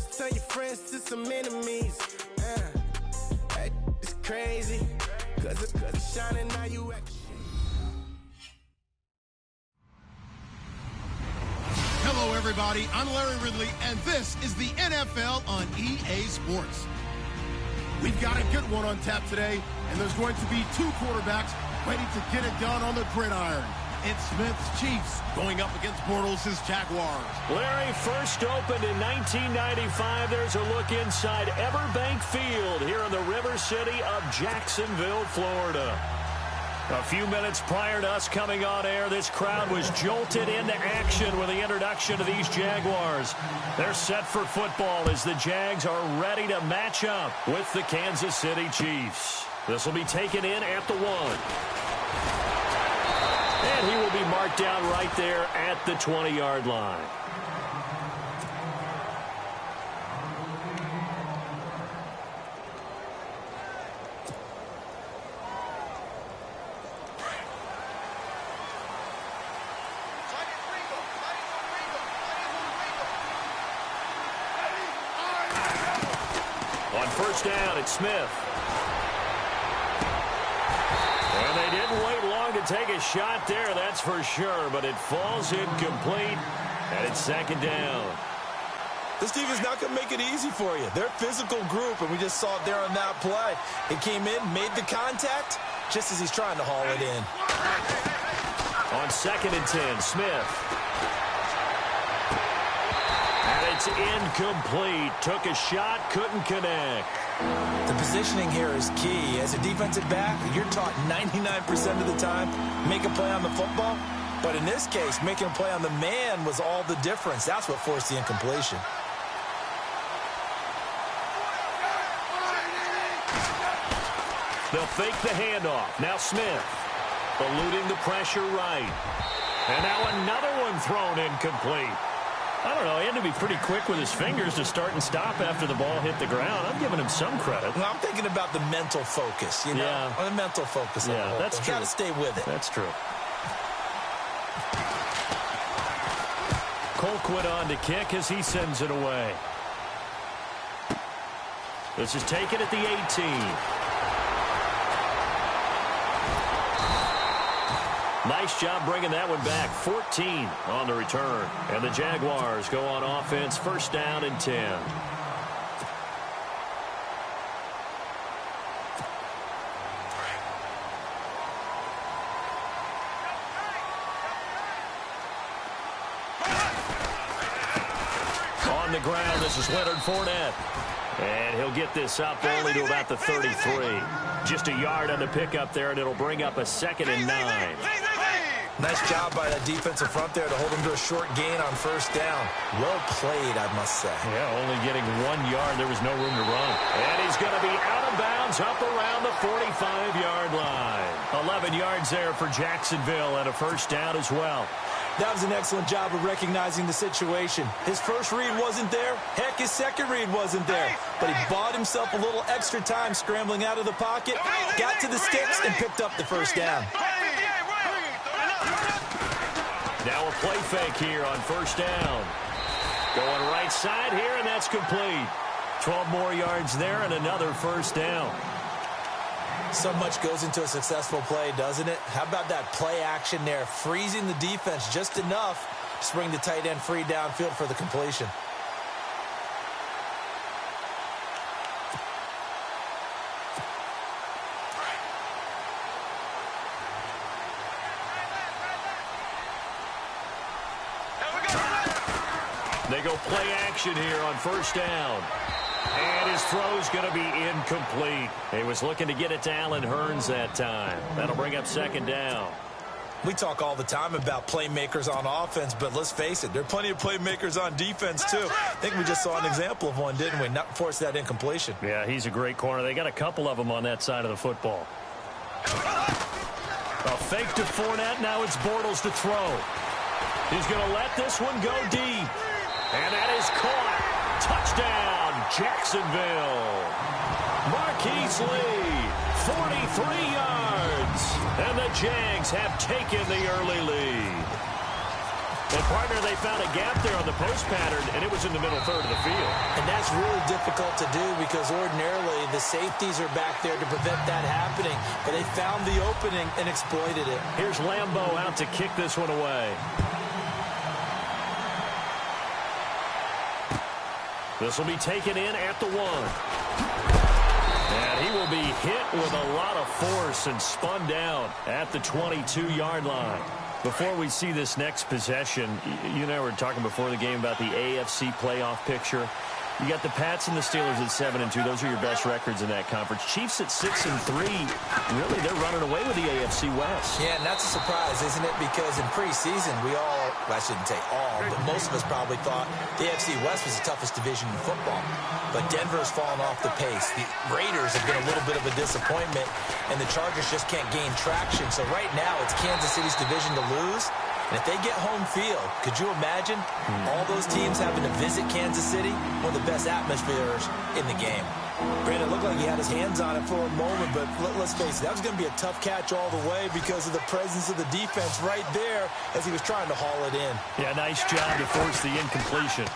Just turn your friends to some enemies. Hey, it's crazy. Cause it's shining, now you act. Hello, everybody. I'm Larry Ridley, and this is the NFL on EA Sports. We've got a good one on tap today, and there's going to be two quarterbacks ready to get it done on the gridiron. It's Smith's Chiefs going up against Bortles' Jaguars. Larry, first opened in 1995. There's a look inside Everbank Field here in the River City of Jacksonville, Florida. A few minutes prior to us coming on air, this crowd was jolted into action with the introduction of these Jaguars. They're set for football as the Jags are ready to match up with the Kansas City Chiefs. This will be taken in at the 1. And he will be marked down right there at the 20-yard line. On first down, it's Smith. And they didn't wait long to take a shot there, that's for sure, but it falls incomplete, and it's second down. This team is not going to make it easy for you. They're a physical group, and we just saw it there on that play. It came in, made the contact, just as he's trying to haul it in. On 2nd and 10, Smith. And it's incomplete. Took a shot, couldn't connect. The positioning here is key. As a defensive back, you're taught 99% of the time, make a play on the football. But in this case, making a play on the man was all the difference. That's what forced the incompletion. They'll fake the handoff. Now Smith, eluding the pressure right. And now another one thrown incomplete. I don't know, he had to be pretty quick with his fingers to start and stop after the ball hit the ground. I'm giving him some credit. Well, I'm thinking about the mental focus, you know? Yeah. The mental focus. Yeah, that's true. Got to stay with it. That's true. Colquitt on to kick as he sends it away. This is taken at the 18. Nice job bringing that one back. 14 on the return. And the Jaguars go on offense, first down and 10. On the ground, this is Leonard Fournette. And he'll get this up only to about the 33. Just a yard on the pickup there, and it'll bring up a 2nd and 9. Nice job by that defensive front there to hold him to a short gain on first down. Well played, I must say. Yeah, only getting 1 yard. There was no room to run. And he's going to be out of bounds up around the 45-yard line. 11 yards there for Jacksonville and a first down as well. That was an excellent job of recognizing the situation. His first read wasn't there. Heck, his second read wasn't there. But he bought himself a little extra time scrambling out of the pocket, got to the sticks, and picked up the first down. Now a play fake here on first down. Going right side here, and that's complete. 12 more yards there and another first down. So much goes into a successful play, doesn't it? How about that play action there, freezing the defense just enough to bring the tight end free downfield for the completion. They go play action here on first down. And his throw's going to be incomplete. He was looking to get it to Allen Hurns that time. That'll bring up second down. We talk all the time about playmakers on offense, but let's face it, there are plenty of playmakers on defense, too. I think we just saw an example of one, didn't we? Not force that incompletion. Yeah, he's a great corner. They got a couple of them on that side of the football. A fake to Fournette. Now it's Bortles to throw. He's going to let this one go deep. And that is caught. Touchdown, Jacksonville. Marquise Lee, 43 yards. And the Jags have taken the early lead. And, partner, they found a gap there on the post pattern, and it was in the middle third of the field. And that that's really difficult to do because ordinarily the safeties are back there to prevent that happening. But they found the opening and exploited it. Here's Lambeau out to kick this one away. This will be taken in at the 1. And he will be hit with a lot of force and spun down at the 22-yard line. Before we see this next possession, you and I were talking before the game about the AFC playoff picture. You got the Pats and the Steelers at 7-2. Those are your best records in that conference. Chiefs at 6-3. Really, they're running away with the AFC West. Yeah, and that's a surprise, isn't it? Because in preseason, we all, well, I shouldn't say all, but most of us probably thought the AFC West was the toughest division in football. But Denver's fallen off the pace. The Raiders have been a little bit of a disappointment, and the Chargers just can't gain traction. So right now, it's Kansas City's division to lose. And if they get home field, could you imagine all those teams having to visit Kansas City? One of the best atmospheres in the game. Brandon, it looked like he had his hands on it for a moment, but let's face it, that was going to be a tough catch all the way because of the presence of the defense right there as he was trying to haul it in. Yeah, nice job to force the incompletion.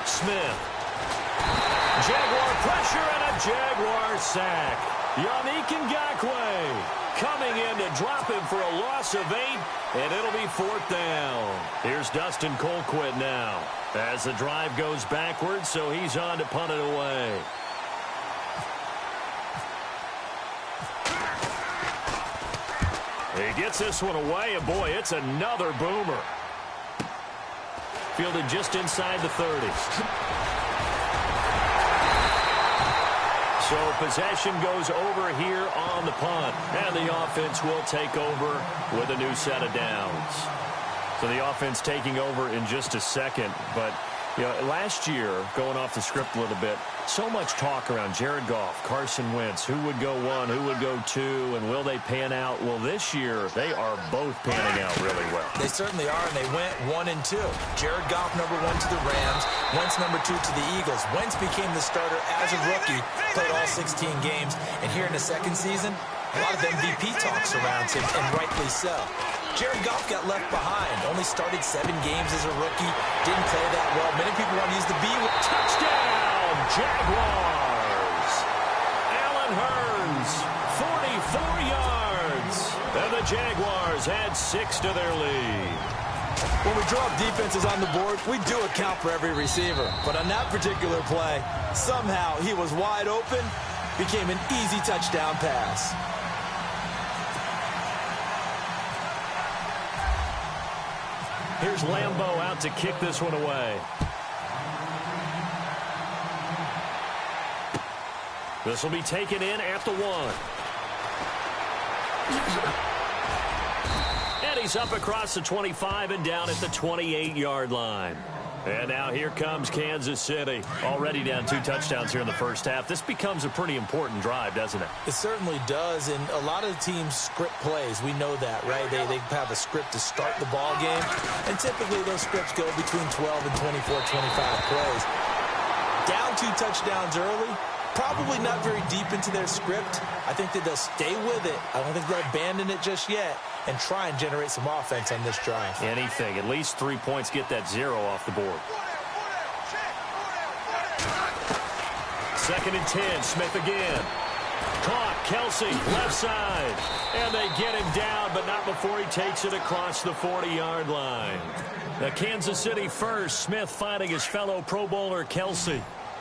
Smith. Jaguar pressure and a Jaguar sack. Yannick Ngakoue coming in to drop him for a loss of 8, and it'll be 4th down. Here's Dustin Colquitt now as the drive goes backwards, so he's on to punt it away. He gets this one away, and boy, it's another boomer. Fielded just inside the 30. So possession goes over here on the punt, and the offense will take over with a new set of downs. So the offense taking over in just a second, but you know, last year, going off the script a little bit, so much talk around Jared Goff, Carson Wentz, who would go 1, who would go 2, and will they pan out? Well, this year, they are both panning out really well. They certainly are, and they went 1 and 2. Jared Goff, number 1 to the Rams. Wentz, number 2 to the Eagles. Wentz became the starter as a rookie, played all 16 games, and here in the second season, a lot of MVP talk surrounds him, and rightly so. Jared Goff got left behind, only started 7 games as a rookie, didn't play that well. Many people want to use the B. Touchdown, Jaguars! Allen Hurns, 44 yards. And the Jaguars add 6 to their lead. When we draw up defenses on the board, we do account for every receiver. But on that particular play, somehow he was wide open, became an easy touchdown pass. Here's Lambeau out to kick this one away. This will be taken in at the 1. And he's up across the 25 and down at the 28-yard line. And now here comes Kansas City. Already down 2 touchdowns here in the first half. This becomes a pretty important drive, doesn't it? It certainly does, and a lot of the teams script plays. We know that, right? They have a script to start the ball game, and typically those scripts go between 12 and 24, 25 plays. Down 2 touchdowns early, probably not very deep into their script. I think that they'll stay with it. I don't think they'll abandon it just yet and try and generate some offense on this drive. Anything. At least 3 points, get that 0 off the board. 2nd and 10. Smith again. Caught. Kelsey, left side. And they get him down, but not before he takes it across the 40-yard line. The Kansas City first. Smith finding his fellow Pro Bowler Kelsey.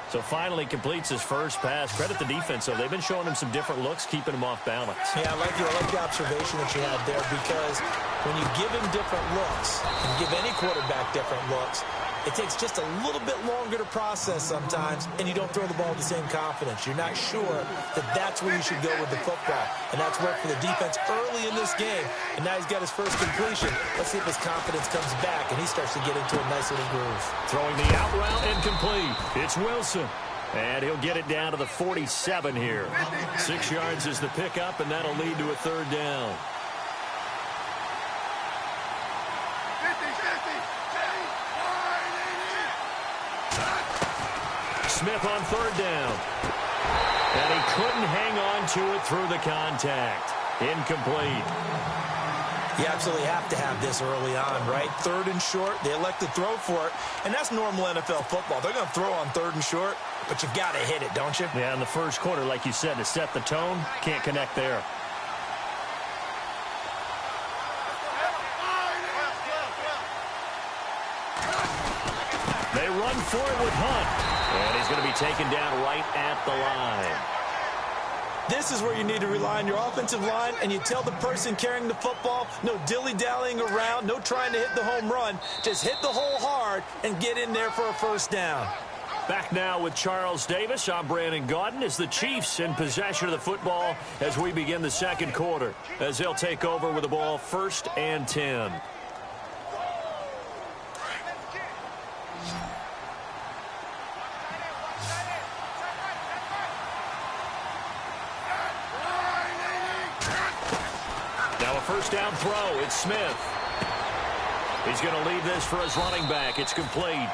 So finally completes his first pass. Credit the defense, though. They've been showing him some different looks, keeping him off balance. Yeah, I like the observation that you had there, because when you give him different looks, and give any quarterback different looks, it takes just a little bit longer to process sometimes, and you don't throw the ball with the same confidence. You're not sure that that's where you should go with the football. And that's worked for the defense early in this game. And now he's got his first completion. Let's see if his confidence comes back, and he starts to get into a nice little groove. Throwing the out route, incomplete. It's Wilson. And he'll get it down to the 47 here. 6 yards is the pickup, and that'll lead to a 3rd down. Smith on 3rd down. And he couldn't hang on to it through the contact. Incomplete. You absolutely have to have this early on, right? 3rd and short, they elect to throw for it, and that's normal NFL football. They're going to throw on 3rd and short, but you've got to hit it, don't you? Yeah, in the first quarter, like you said, to set the tone, can't connect there. They run for it with Hunt, and he's going to be taken down right at the line. This is where you need to rely on your offensive line, and you tell the person carrying the football, no dilly-dallying around, no trying to hit the home run. Just hit the hole hard and get in there for a first down. Back now with Charles Davis. I'm Brandon Gaudin as the Chiefs in possession of the football as we begin the second quarter, as they'll take over with the ball 1st and 10. First down throw, it's Smith. He's going to leave this for his running back. It's complete.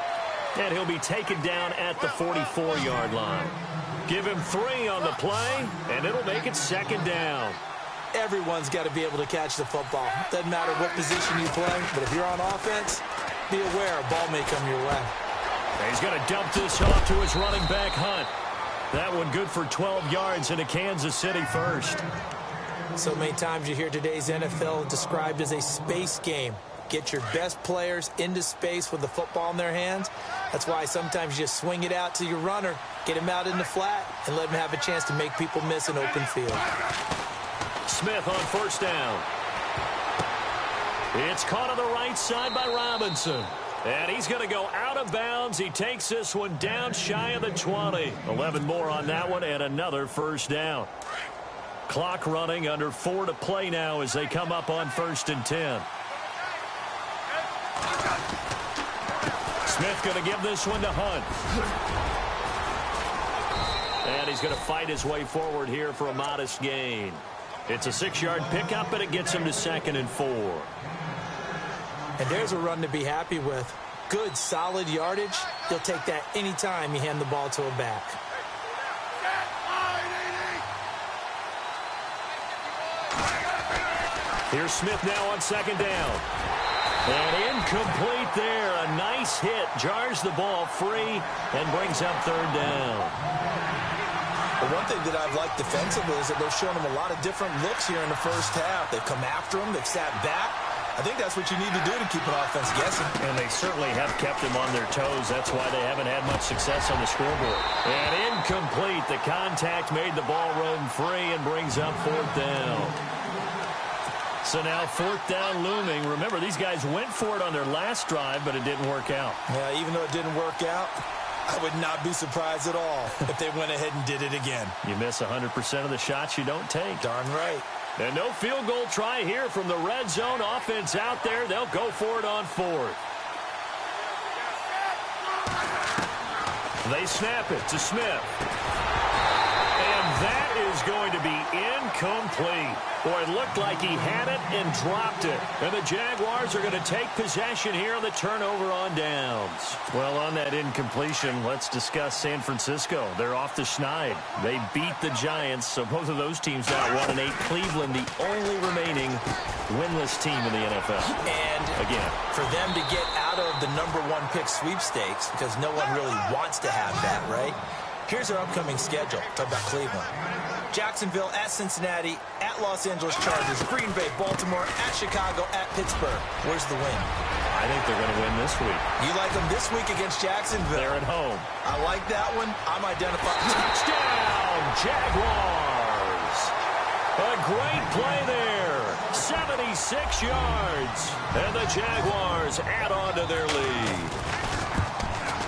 And he'll be taken down at the 44-yard line. Give him 3 on the play, and it'll make it 2nd down. Everyone's got to be able to catch the football. Doesn't matter what position you play, but if you're on offense, be aware a ball may come your way. He's going to dump this off to his running back, Hunt. That one good for 12 yards into Kansas City first. So many times you hear today's NFL described as a space game. Get your best players into space with the football in their hands. That's why sometimes you just swing it out to your runner, get him out in the flat, and let him have a chance to make people miss an open field. Smith on 1st down. It's caught on the right side by Robinson. And he's going to go out of bounds. He takes this one down shy of the 20. 11 more on that one and another first down. Clock running, under 4 to play now as they come up on 1st and 10. Smith going to give this one to Hunt. And he's going to fight his way forward here for a modest gain. It's a 6-yard pickup, and it gets him to 2nd and 4. And there's a run to be happy with. Good, solid yardage. You'll take that anytime you hand the ball to a back. Here's Smith now on 2nd down. And incomplete there. A nice hit. Jars the ball free and brings up 3rd down. But one thing that I've liked defensively is that they've shown him a lot of different looks here in the first half. They've come after him. They've sat back. I think that's what you need to do to keep an offense guessing. And they certainly have kept him on their toes. That's why they haven't had much success on the scoreboard. And incomplete. The contact made the ball roam free and brings up 4th down. So now 4th down looming. Remember, these guys went for it on their last drive, but it didn't work out. Yeah, even though it didn't work out, I would not be surprised at all if they went ahead and did it again. You miss 100% of the shots you don't take. Darn right. And no field goal try here from the red zone offense out there. They'll go for it on 4th. They snap it to Smith. And that is going to be incomplete. Boy, it looked like he had it and dropped it. And the Jaguars are going to take possession here on the turnover on downs. Well, on that incompletion, let's discuss San Francisco. They're off the schneid. They beat the Giants, so both of those teams now 1-8. Cleveland, the only remaining winless team in the NFL. And again, for them to get out of the #1 pick sweepstakes, because no one really wants to have that, right? Here's their upcoming schedule. Talk about Cleveland. Jacksonville, at Cincinnati, at Los Angeles Chargers, Green Bay, Baltimore, at Chicago, at Pittsburgh. Where's the win? I think they're going to win this week. You like them this week against Jacksonville? They're at home. I like that one. I'm identifying. Touchdown, Jaguars. A great play there. 76 yards. And the Jaguars add on to their lead.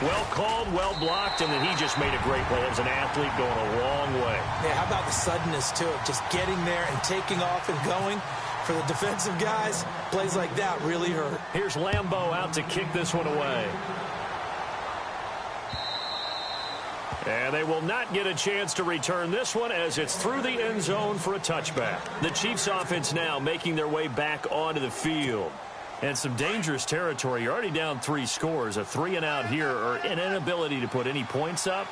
Well called, well blocked, and then he just made a great play. It was an athlete going a long way. Yeah, how about the suddenness to it? Just getting there and taking off and going. For the defensive guys, plays like that really hurt. Here's Lambeau out to kick this one away. And they will not get a chance to return this one as it's through the end zone for a touchback. The Chiefs offense now making their way back onto the field. And some dangerous territory. You're already down 3 scores. A 3-and-out here or an inability to put any points up.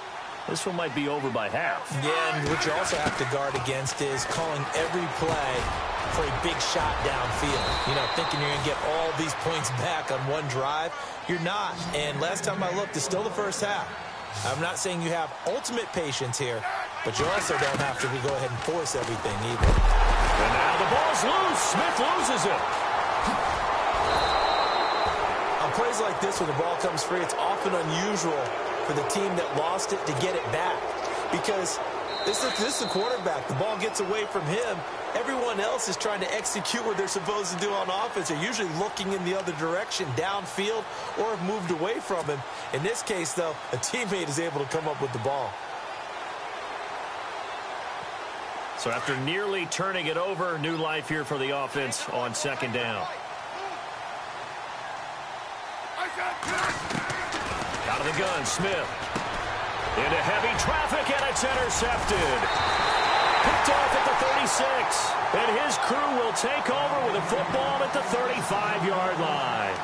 This one might be over by half. Yeah, and what you also have to guard against is calling every play for a big shot downfield. You know, thinking you're going to get all these points back on one drive. You're not. And last time I looked, it's still the first half. I'm not saying you have ultimate patience here, but you also don't have to go ahead and force everything either. And now the ball's loose. Smith loses it. On plays like this, when the ball comes free, it's often unusual for the team that lost it to get it back, because this is the quarterback. The ball gets away from him. Everyone else is trying to execute what they're supposed to do on offense. They're usually looking in the other direction, downfield, or have moved away from him. In this case, though, a teammate is able to come up with the ball. So after nearly turning it over, new life here for the offense on second down. Out of the gun, Smith. Into heavy traffic, and it's intercepted. Picked off at the 36. And his crew will take over with a football at the 35-yard line.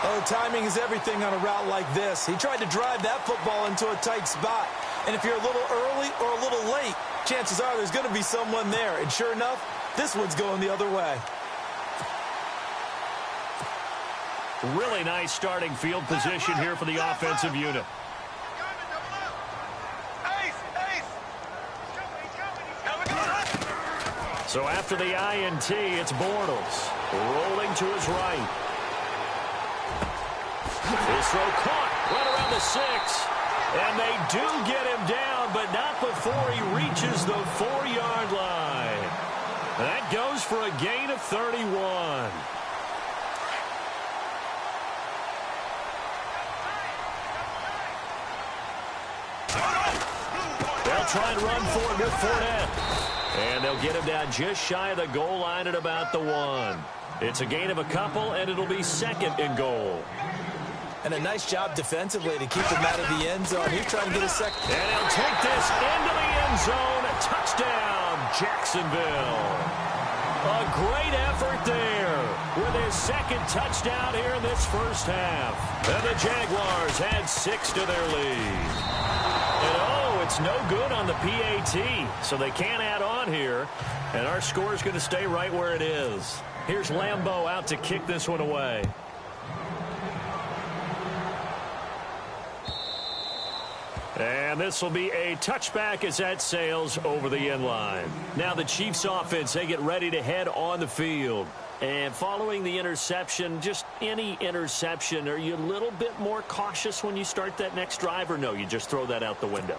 Oh, timing is everything on a route like this. He tried to drive that football into a tight spot. And if you're a little early or a little late, chances are there's going to be someone there. And sure enough, this one's going the other way. Really nice starting field position here for the offensive unit. So after the INT, it's Bortles rolling to his right. His throw caught right around the 6. And they do get him down, but not before he reaches the 4-yard line. That goes for a gain of 31. They'll try and run for it with Fournette. And they'll get him down just shy of the goal line at about the 1. It's a gain of a couple, and it'll be second and goal. And a nice job defensively to keep him out of the end zone. He's trying to get a second. And he'll take this into the end zone. A touchdown, Jacksonville. A great effort there with his second touchdown here in this first half. And the Jaguars add 6 to their lead. And oh, it's no good on the PAT, so they can't add on here. And our score is going to stay right where it is. Here's Lambeau out to kick this one away. And this will be a touchback as that sails over the end line. Now the Chiefs offense, they get ready to head on the field. And following the interception, just any interception, are you a little bit more cautious when you start that next drive, or no, you just throw that out the window?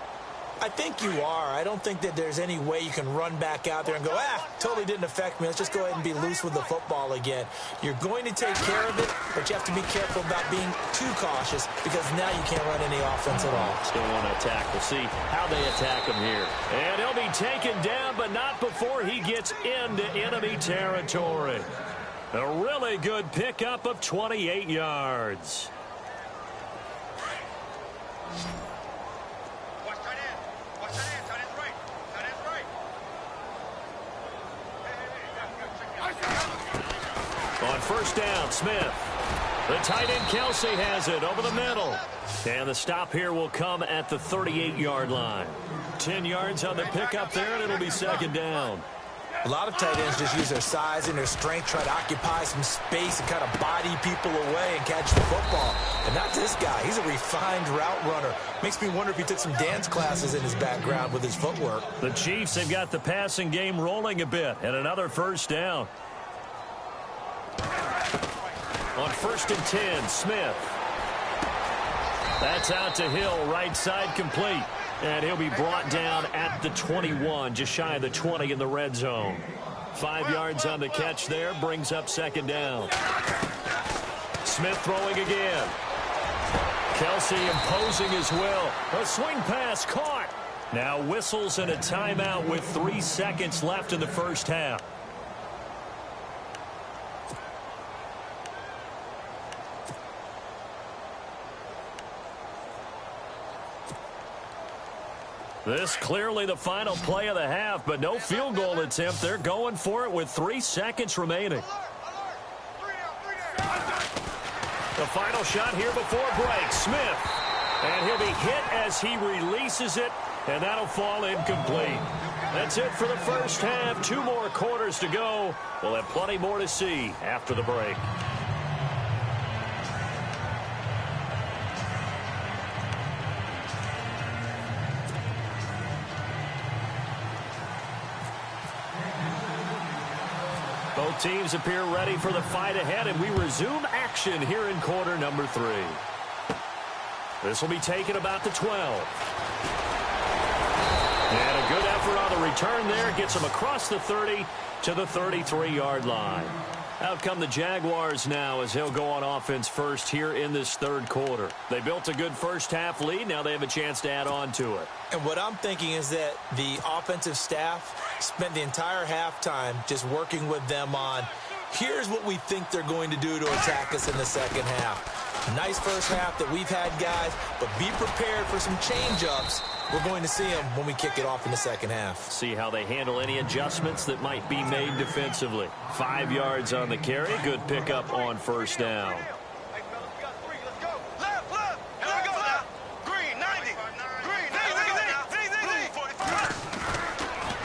I think you are. I don't think that there's any way you can run back out there and go, totally didn't affect me. Let's just go ahead and be loose with the football again. You're going to take care of it, but you have to be careful about being too cautious, because now you can't run any offense at all. Still want to attack. We'll see how they attack him here. And he'll be taken down, but not before he gets into enemy territory. A really good pickup of 28 yards. On first down, Smith. The tight end, Kelsey, has it over the middle. And the stop here will come at the 38-yard line. 10 yards on the pickup there, and it'll be second down. A lot of tight ends just use their size and their strength, try to occupy some space and kind of body people away and catch the football. And not this guy. He's a refined route runner. Makes me wonder if he took some dance classes in his background with his footwork. The Chiefs, they've got the passing game rolling a bit, and another first down. On first and 10, Smith. That's out to Hill, right side complete. And he'll be brought down at the 21, just shy of the 20 in the red zone. 5 yards on the catch there, brings up second down. Smith throwing again. Kelsey imposing his will. A swing pass caught. Now whistles and a timeout with 3 seconds left in the first half. This clearly the final play of the half, but no field goal attempt. They're going for it with 3 seconds remaining. The final shot here before break. Smith. And he'll be hit as he releases it. and that'll fall incomplete. That's it for the first half. 2 more quarters to go. We'll have plenty more to see after the break. Both teams appear ready for the fight ahead, and we resume action here in quarter number 3. This will be taken about the 12. And a good effort on the return there. Gets him across the 30 to the 33-yard line. Out come the Jaguars now as they'll go on offense first here in this third quarter. They built a good first half lead. Now they have a chance to add on to it. And what I'm thinking is that the offensive staff spent the entire halftime just working with them on, here's what we think they're going to do to attack us in the second half. Nice first half that we've had, guys, but be prepared for some change-ups. We're going to see them when we kick it off in the second half. See how they handle any adjustments that might be made defensively. 5 yards on the carry. Good pickup on first down.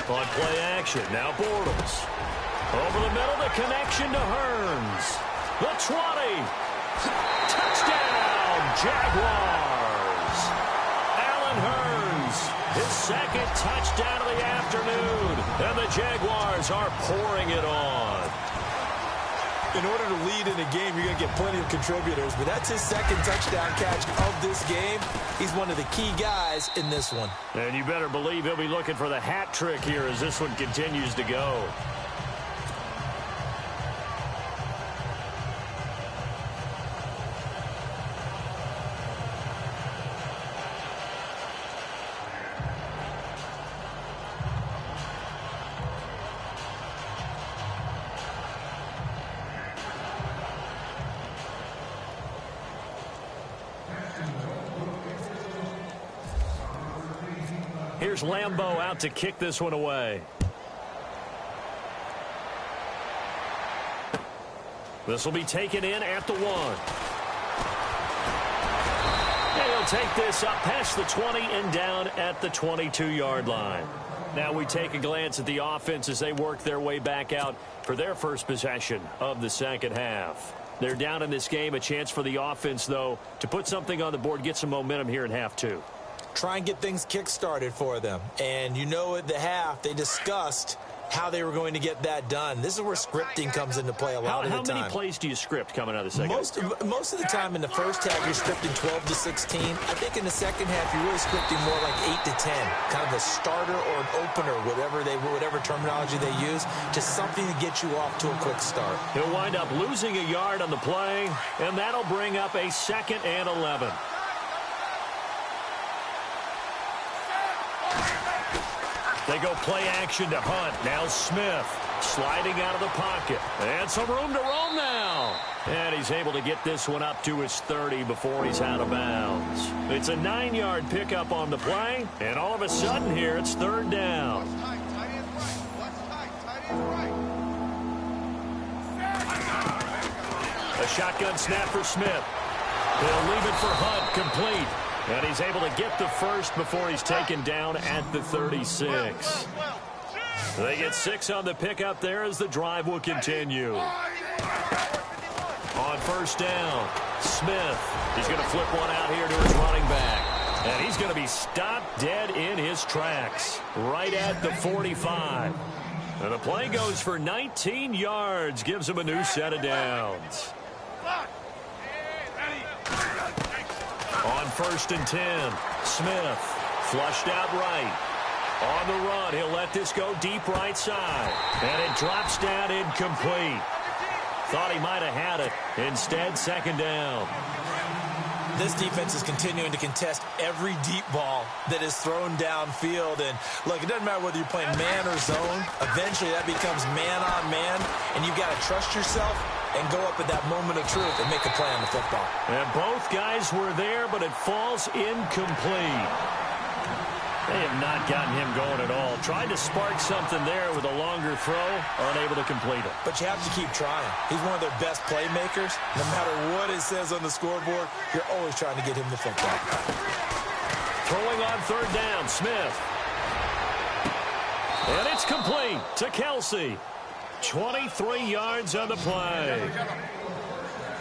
On play action, now Bortles. Over the middle, the connection to Hearns. The 20. Touchdown, Jaguars. Allen Hearns, his second touchdown of the afternoon. And the Jaguars are pouring it on. In order to lead in a game, you're going to get plenty of contributors, but that's his second touchdown catch of this game. He's one of the key guys in this one. And you better believe he'll be looking for the hat trick here as this one continues to go. Here's Lambeau out to kick this one away. This will be taken in at the 1. And he'll take this up past the 20 and down at the 22-yard line. Now we take a glance at the offense as they work their way back out for their first possession of the second half. They're down in this game. A chance for the offense, though, to put something on the board, get some momentum here in half 2. Try and get things kick-started for them. And you know at the half, they discussed how they were going to get that done. This is where scripting comes into play a lot of the time. How many plays do you script coming out of the second half? Most of the time in the first half, you're scripting 12 to 16. I think in the second half, you're really scripting more like 8 to 10. Kind of a starter or an opener, whatever terminology they use, just something to get you off to a quick start. He'll wind up losing a yard on the play, and that'll bring up a 2nd and 11. They go play action to Hunt. Now Smith sliding out of the pocket. And some room to roam now. And he's able to get this one up to his 30 before he's out of bounds. It's a 9-yard pickup on the play. And all of a sudden here, it's 3rd down. A shotgun snap for Smith. They'll leave it for Hunt, complete. And he's able to get the first before he's taken down at the 36. They get 6 on the pickup there as the drive will continue. On first down, Smith. He's going to flip one out here to his running back. And he's going to be stopped dead in his tracks right at the 45. And the play goes for 19 yards, gives him a new set of downs. On 1st and 10, Smith flushed out right. On the run, he'll let this go deep right side. And it drops down incomplete. Thought he might have had it. Instead, 2nd down. This defense is continuing to contest every deep ball that is thrown downfield. And, look, it doesn't matter whether you're playing man or zone. Eventually, that becomes man-on-man, and you've got to trust yourself and go up at that moment of truth and make a play on the football. And both guys were there, but it falls incomplete. They have not gotten him going at all. Tried to spark something there with a longer throw, unable to complete it. But you have to keep trying. He's one of their best playmakers. No matter what it says on the scoreboard, you're always trying to get him the football. Throwing on third down, Smith. And it's complete to Kelsey. 23 yards on the play.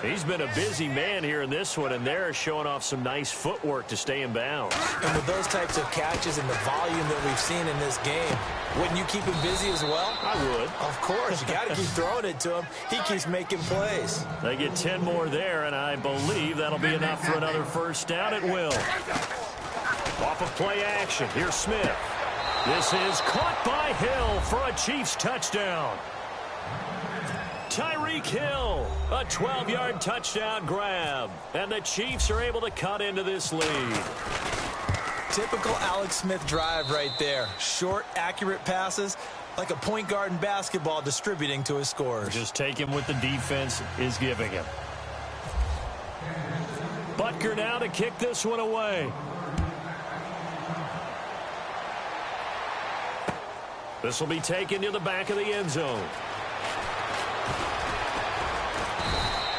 He's been a busy man here in this one, and they're showing off some nice footwork to stay in bounds. And with those types of catches and the volume that we've seen in this game, wouldn't you keep him busy as well? I would. Of course. You got to keep throwing it to him. He keeps making plays. They get 10 more there, and I believe that'll be enough for another first down at will. Off of play action, here's Smith. This is caught by Hill for a Chiefs touchdown. Tyreek Hill, a 12-yard touchdown grab. And the Chiefs are able to cut into this lead. Typical Alex Smith drive right there. Short, accurate passes, like a point guard in basketball distributing to his scorers. Just take him what the defense is giving him. Butker now to kick this one away. This will be taken to the back of the end zone.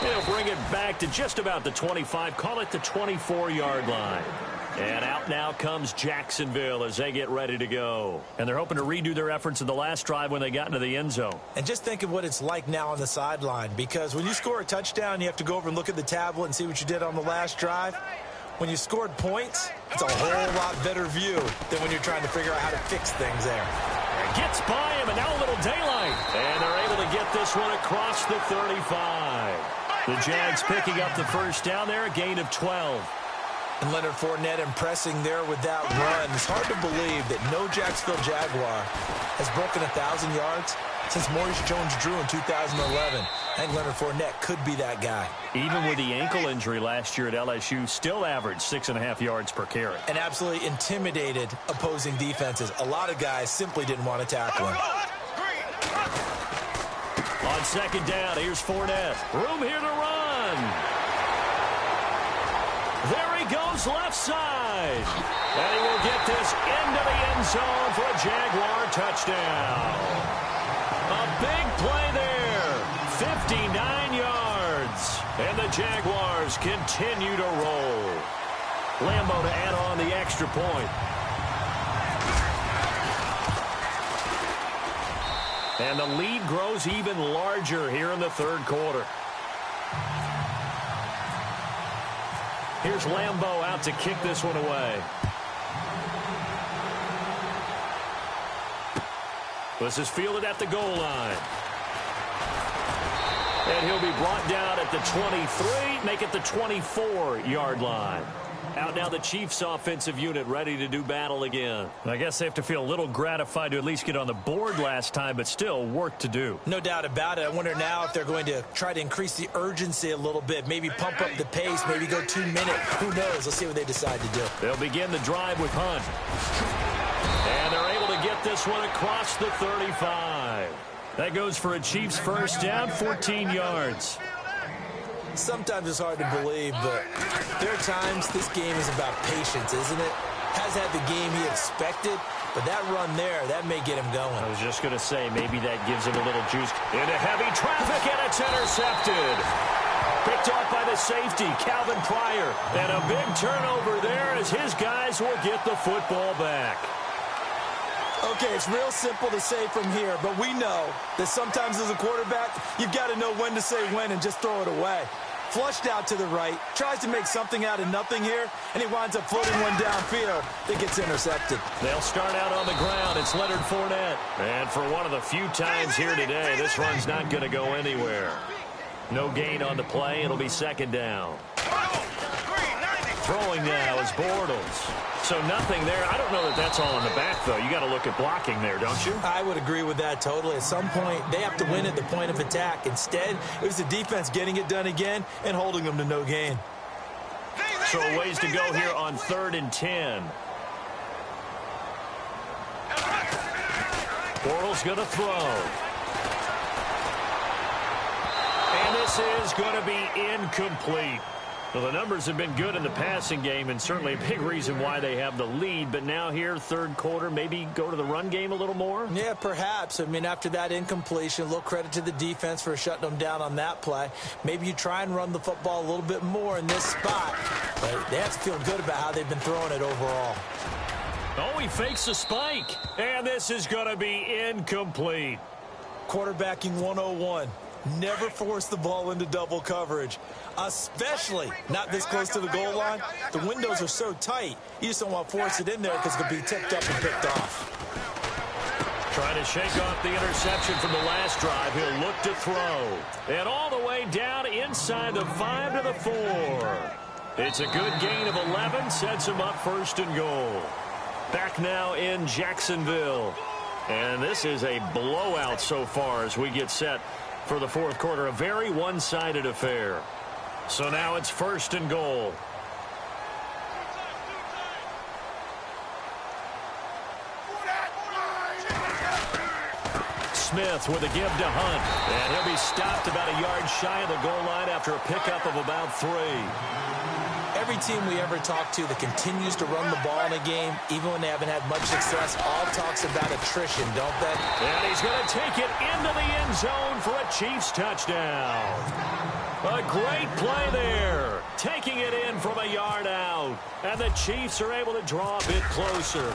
He'll bring it back to just about the 25, call it the 24-yard line. And out now comes Jacksonville as they get ready to go. And they're hoping to redo their efforts in the last drive when they got into the end zone. And just think of what it's like now on the sideline, because when you score a touchdown, you have to go over and look at the tablet and see what you did on the last drive. When you scored points, it's a whole lot better view than when you're trying to figure out how to fix things there. Gets by him, and now a little daylight. And they're able to get this one across the 35. The Jags picking up the first down there, a gain of 12. And Leonard Fournette impressing there with that run. It's hard to believe that no Jacksonville Jaguar has broken 1,000 yards since Maurice Jones-Drew in 2011. I think Leonard Fournette could be that guy. Even with the ankle injury last year at LSU, still averaged 6.5 yards per carry. And absolutely intimidated opposing defenses. A lot of guys simply didn't want to tackle him. On second down, here's Fournette. Room here to run. There he goes left side. And he will get this into the end zone for a Jaguar touchdown. A big play there. 59 yards. And the Jaguars continue to roll. Lambo to add on the extra point. And the lead grows even larger here in the third quarter. Here's Lambo out to kick this one away. This is fielded at the goal line. And he'll be brought down at the 23, make it the 24-yard line. Out now the Chiefs offensive unit ready to do battle again. I guess they have to feel a little gratified to at least get on the board last time, but still work to do. No doubt about it. I wonder now if they're going to try to increase the urgency a little bit, maybe pump up the pace, maybe go 2 minutes. Who knows? Let's see what they decide to do. They'll begin the drive with Hunt. And they're able to get this one across the 35. That goes for a Chiefs first down, 14 yards. Sometimes it's hard to believe, but there are times this game is about patience, isn't it? Has had the game he expected, but that run there, that may get him going. I was just going to say, maybe that gives him a little juice. Into heavy traffic, and it's intercepted. Picked off by the safety, Calvin Pryor. And a big turnover there as his guys will get the football back. Okay, it's real simple to say from here, but we know that sometimes as a quarterback, you've got to know when to say when and just throw it away. Flushed out to the right, tries to make something out of nothing here, and he winds up floating one downfield that gets intercepted. They'll start out on the ground. It's Leonard Fournette. And for one of the few times here today, this run's not going to go anywhere. No gain on the play. It'll be second down. Throwing now is Bortles. So nothing there. I don't know that that's all in the back, though. You got to look at blocking there, don't you? I would agree with that totally. At some point, they have to win at the point of attack. Instead, it was the defense getting it done again and holding them to no gain. So a ways to go here on 3rd and 10. Bortles going to throw. And this is going to be incomplete. Well, the numbers have been good in the passing game, and certainly a big reason why they have the lead. But now here, third quarter, maybe go to the run game a little more? Yeah, perhaps. I mean, after that incompletion, a little credit to the defense for shutting them down on that play. Maybe you try and run the football a little bit more in this spot. But they have to feel good about how they've been throwing it overall. Oh, he fakes a spike. And this is going to be incomplete. Quarterbacking 101. Never force the ball into double coverage, especially not this close to the goal line. The windows are so tight, you just don't want to force it in there because it could be tipped up and picked off. Trying to shake off the interception from the last drive. He'll look to throw. And all the way down inside the 5 to the 4. It's a good gain of 11, sets him up first and goal. Back now in Jacksonville. And this is a blowout so far as we get set for the fourth quarter. A very one-sided affair. So now it's first and goal. Smith with a give to Hunt. And he'll be stopped about a yard shy of the goal line after a pickup of about 3. Every team we ever talk to that continues to run the ball in a game, even when they haven't had much success, all talks about attrition, don't they? And he's going to take it into the end zone for a Chiefs touchdown. A great play there. Taking it in from a yard out. And the Chiefs are able to draw a bit closer.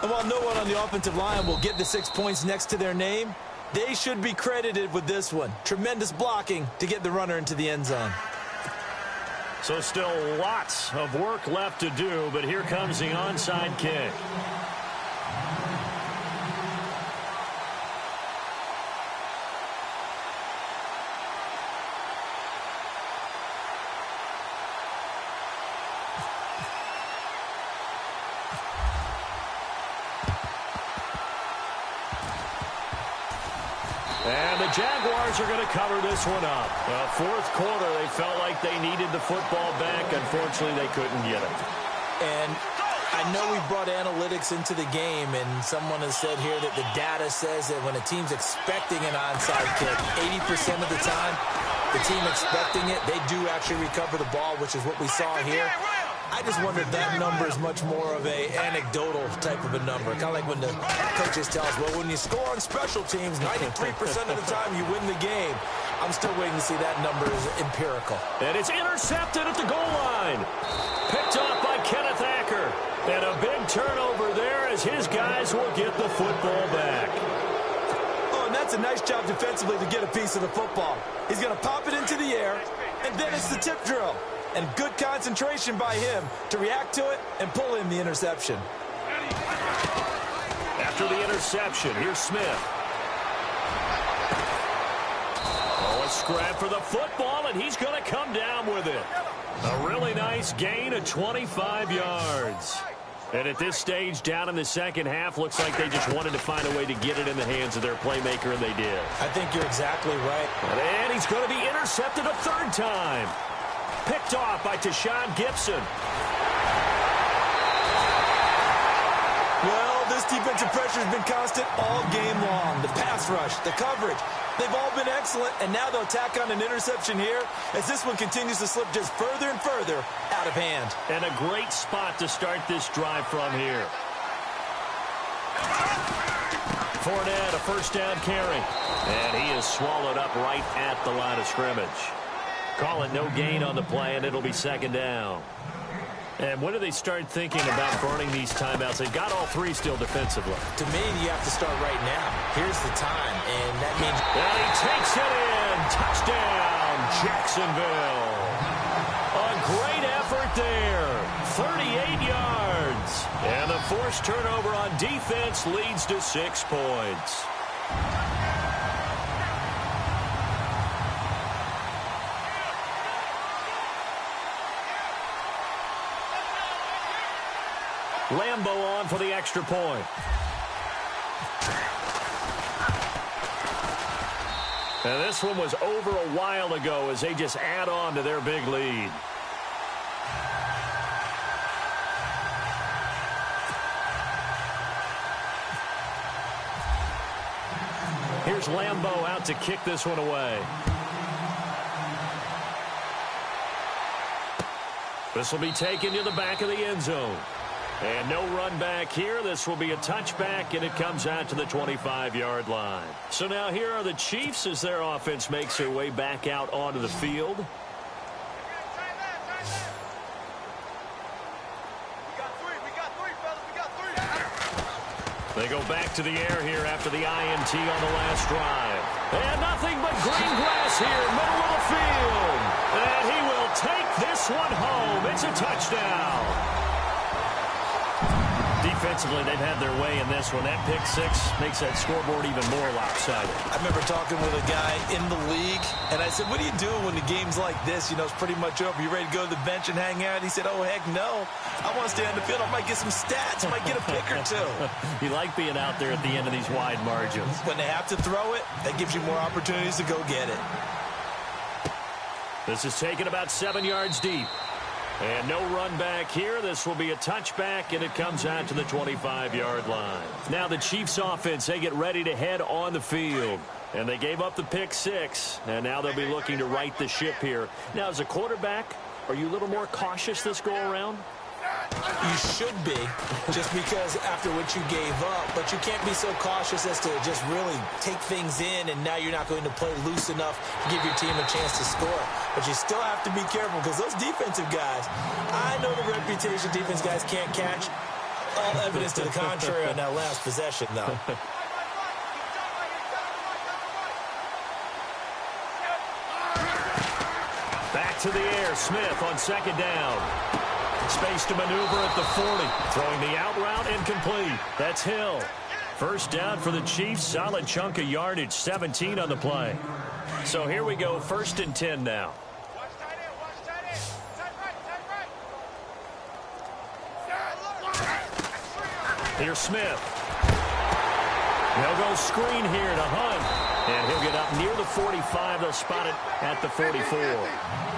And while no one on the offensive line will get the 6 points next to their name, they should be credited with this one. Tremendous blocking to get the runner into the end zone. So still lots of work left to do, but here comes the onside kick. And the Jaguars are going to cover this one up. Fourth quarter, they felt like they needed the football back. Unfortunately, they couldn't get it. And I know we brought analytics into the game, and someone has said here that the data says that when a team's expecting an onside kick, 80% of the time, the team expecting it, they do actually recover the ball, which is what we saw here. I just wonder if that number is much more of a anecdotal type of a number. Kind of like when the coaches tell us, well, when you score on special teams, 93% of the time you win the game. I'm still waiting to see that number is empirical. And it's intercepted at the goal line. Picked off by Kenneth Acker. And a big turnover there as his guys will get the football back. Oh, and that's a nice job defensively to get a piece of the football. He's going to pop it into the air, and then it's the tip drill. And good concentration by him to react to it and pull in the interception. After the interception, here's Smith. Oh, a scrap for the football, and he's going to come down with it. A really nice gain of 25 yards. And at this stage, down in the second half, looks like they just wanted to find a way to get it in the hands of their playmaker, and they did. I think you're exactly right. And he's going to be intercepted a third time. Picked off by Tashawn Gibson. Well, this defensive pressure has been constant all game long. The pass rush, the coverage, they've all been excellent, and now they'll tack on an interception here as this one continues to slip just further and further out of hand. And a great spot to start this drive from here. Fournette, a first down carry. And he is swallowed up right at the line of scrimmage. Call it no gain on the play, and it'll be second down. And when do they start thinking about burning these timeouts? They've got all 3 still defensively. To me, you have to start right now. Here's the time, and that means... And he takes it in. Touchdown, Jacksonville. A great effort there. 38 yards. And the forced turnover on defense leads to 6 points. Lambo on for the extra point. And this one was over a while ago as they just add on to their big lead. Here's Lambo out to kick this one away. This will be taken to the back of the end zone. And no run back here. This will be a touchback, and it comes out to the 25-yard line. So now here are the Chiefs as their offense makes their way back out onto the field. They go back to the air here after the INT on the last drive. And nothing but green grass here, middle of the field. And he will take this one home. It's a touchdown. Defensively, they've had their way in this one. That pick six makes that scoreboard even more lopsided. I remember talking with a guy in the league, and I said, what do you do when the game's like this? You know, it's pretty much over. You ready to go to the bench and hang out? He said, oh, heck no. I want to stay on the field. I might get some stats. I might get a pick or two. You like being out there at the end of these wide margins. When they have to throw it, that gives you more opportunities to go get it. This is taken about 7 yards deep. And no run back here. This will be a touchback, and it comes out to the 25-yard line. Now the Chiefs offense, they get ready to head on the field. And they gave up the pick six, and now they'll be looking to right the ship here. Now, as a quarterback, are you a little more cautious this go-around? You should be, just because after what you gave up. But you can't be so cautious as to just really take things in, and now you're not going to play loose enough to give your team a chance to score. But you still have to be careful, because those defensive guys, I know the reputation defense guys can't catch. All evidence to the contrary on that last possession, though. Back to the air. Smith on second down. Space to maneuver at the 40. Throwing the out route incomplete. That's Hill. First down for the Chiefs. Solid chunk of yardage. 17 on the play. So here we go. 1st and 10 now. Here's Smith. They'll go screen here to Hunt. And he'll get up near the 45. They'll spot it at the 44.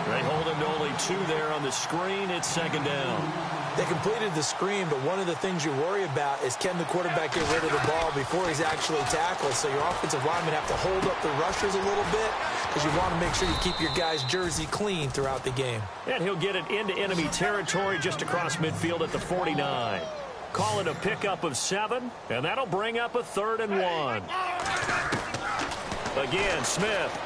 They hold him to only 2 there on the screen. It's 2nd down. They completed the screen, but one of the things you worry about is can the quarterback get rid of the ball before he's actually tackled. So your offensive linemen have to hold up the rushers a little bit because you want to make sure you keep your guy's jersey clean throughout the game. And he'll get it into enemy territory just across midfield at the 49. Call it a pickup of 7, and that'll bring up a 3rd and 1. Again, Smith.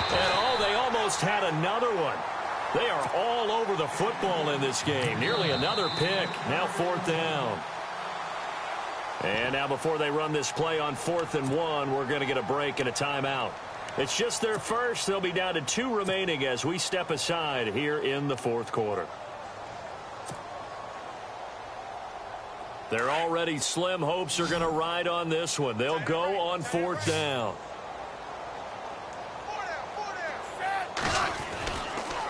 And they almost had another one. They are all over the football in this game. Nearly another pick. Now 4th down. And now before they run this play on 4th and 1, we're going to get a break and a timeout. It's just their first. They'll be down to 2 remaining as we step aside here in the 4th quarter. Their already slim hopes are going to ride on this one. They'll go on 4th down.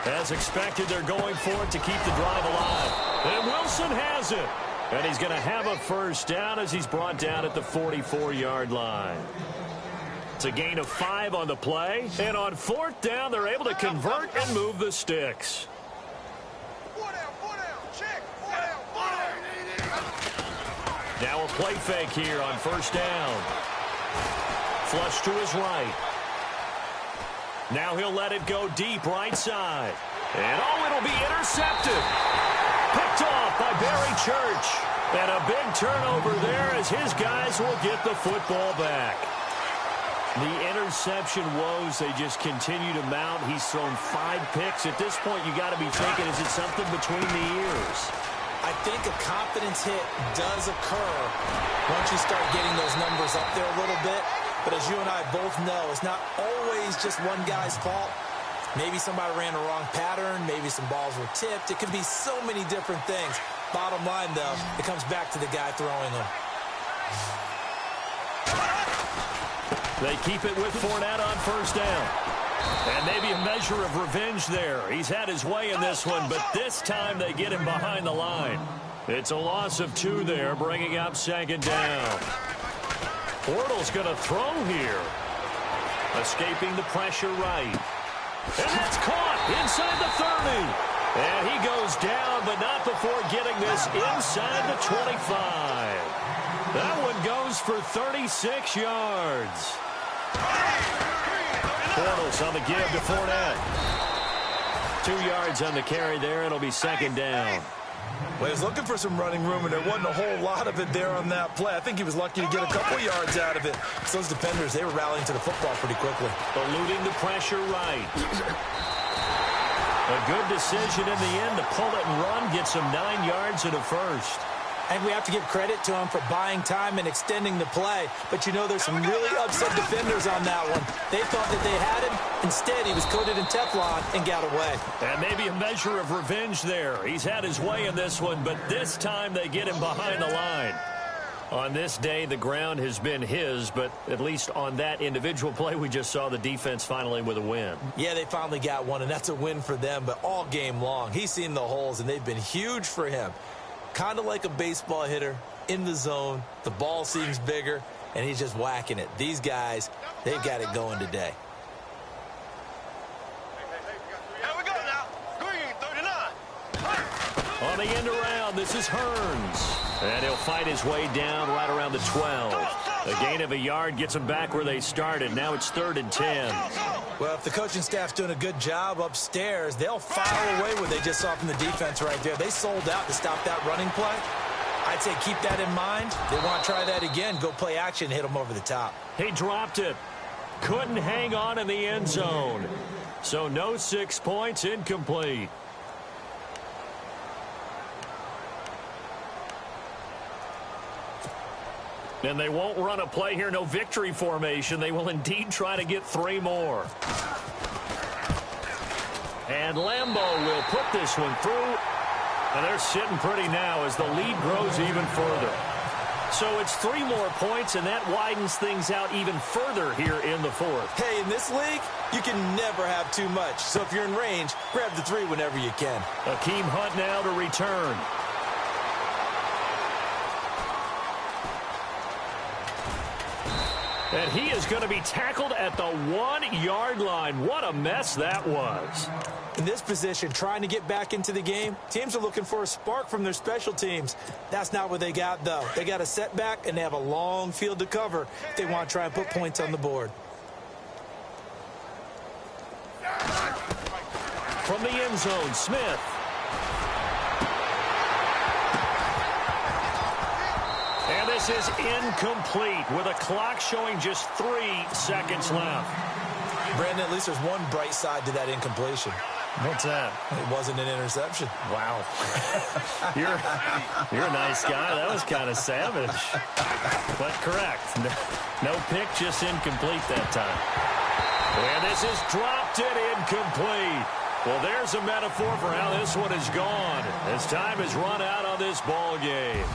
As expected, they're going for it to keep the drive alive. And Wilson has it. And he's going to have a first down as he's brought down at the 44-yard line. It's a gain of 5 on the play. And on 4th down, they're able to convert and move the sticks. Now a play fake here on 1st down. Flush to his right. Now he'll let it go deep right side. And it'll be intercepted. Picked off by Barry Church. And a big turnover there as his guys will get the football back. The interception woes, they just continue to mount. He's thrown 5 picks. At this point, you got to be thinking, is it something between the ears? I think a confidence hit does occur once you start getting those numbers up there a little bit. But as you and I both know, it's not always just one guy's fault. Maybe somebody ran a wrong pattern. Maybe some balls were tipped. It could be so many different things. Bottom line, though, it comes back to the guy throwing them. They keep it with Fournette on 1st down. And maybe a measure of revenge there. He's had his way in this one, but this time they get him behind the line. It's a loss of 2 there, bringing up 2nd down. Bortles going to throw here. Escaping the pressure right. And that's caught inside the 30. And he goes down, but not before getting this inside the 25. That one goes for 36 yards. Bortles on the give to Fournette. 2 yards on the carry there. It'll be second down. Well, he was looking for some running room, and there wasn't a whole lot of it there on that play. I think he was lucky to get a couple yards out of it. So those defenders, they were rallying to the football pretty quickly. Eluding the pressure right. A good decision in the end to pull it and run, get some 9 yards and a first. And we have to give credit to him for buying time and extending the play. But, you know, there's some really upset defenders on that one. They thought that they had him. Instead, he was coated in Teflon and got away. And maybe a measure of revenge there. He's had his way in this one, but this time they get him behind the line. On this day, the ground has been his, but at least on that individual play, we just saw the defense finally with a win. Yeah, they finally got one, and that's a win for them. But all game long, he's seen the holes, and they've been huge for him. Kind of like a baseball hitter in the zone. The ball seems bigger, and he's just whacking it. These guys, they've got it going today. Here we go now. Green, 39. On the end around, this is Hearns. And he'll fight his way down right around the 12. A gain of a yard gets them back where they started. Now it's 3rd and 10. Well, if the coaching staff's doing a good job upstairs, they'll file away what they just saw from the defense right there. They sold out to stop that running play. I'd say keep that in mind. They want to try that again. Go play action, hit them over the top. He dropped it. Couldn't hang on in the end zone. So no 6 points, incomplete. And they won't run a play here, no victory formation. They will indeed try to get 3 more. And Lambeau will put this one through. And they're sitting pretty now as the lead grows even further. So it's 3 more points, and that widens things out even further here in the 4th. Hey, in this league, you can never have too much. So if you're in range, grab the 3 whenever you can. Akeem Hunt now to return. And he is going to be tackled at the 1-yard line. What a mess that was. In this position, trying to get back into the game, teams are looking for a spark from their special teams. That's not what they got, though. They got a setback, and they have a long field to cover if they want to try and put points on the board. From the end zone, Smith. And this is incomplete with a clock showing just 3 seconds left. Brandon, at least there's one bright side to that incompletion. What's that? It wasn't an interception. Wow. You're a nice guy. That was kind of savage. But correct. No pick, just incomplete that time. And this is dropped it incomplete. Well, there's a metaphor for how this one is gone as time has run out on this ball game.